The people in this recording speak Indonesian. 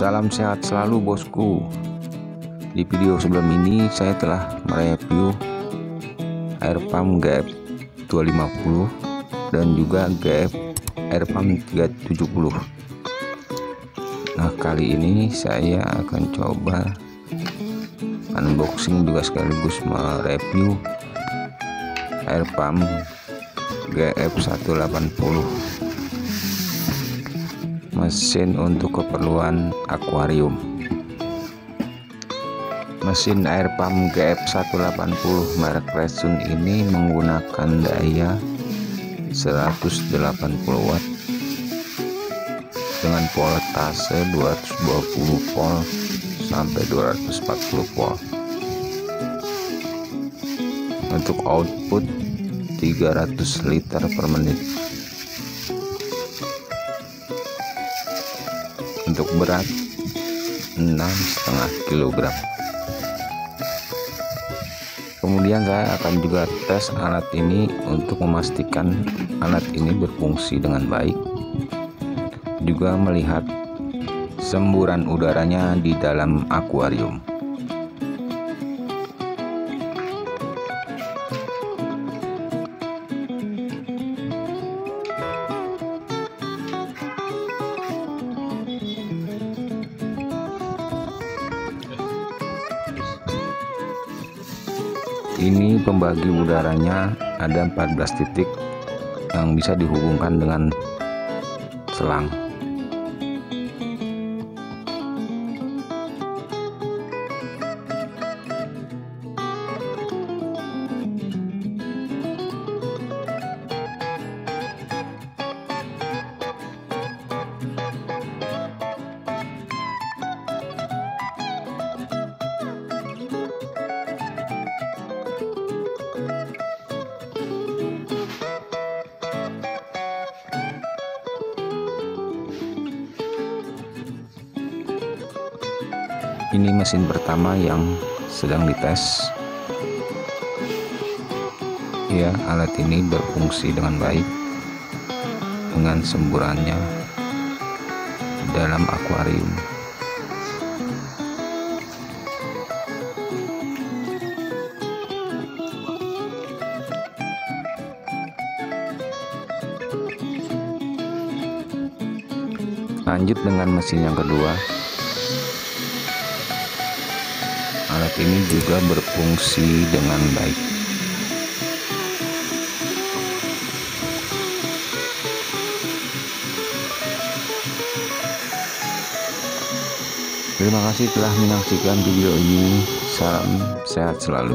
Salam sehat selalu bosku. Di video sebelum ini saya telah mereview air pump GF 250 dan juga GF air pump 370. Nah, kali ini saya akan coba unboxing juga sekaligus mereview air pump GF 180, mesin untuk keperluan akuarium. Mesin air pump GF 180 merek Resun ini menggunakan daya 180 watt dengan voltase 220 volt sampai 240 volt. Untuk output 300 liter per menit. Untuk berat 6,5 kg. Kemudian saya akan juga tes alat ini untuk memastikan alat ini berfungsi dengan baik, juga melihat semburan udaranya di dalam akuarium. Ini pembagi udaranya ada 14 titik yang bisa dihubungkan dengan selang. Ini mesin pertama yang sedang dites. Ya, alat ini berfungsi dengan baik dengan semburannya dalam akuarium. Lanjut dengan mesin yang kedua. Alat ini juga berfungsi dengan baik. Terima kasih telah menyaksikan video ini. Salam sehat selalu.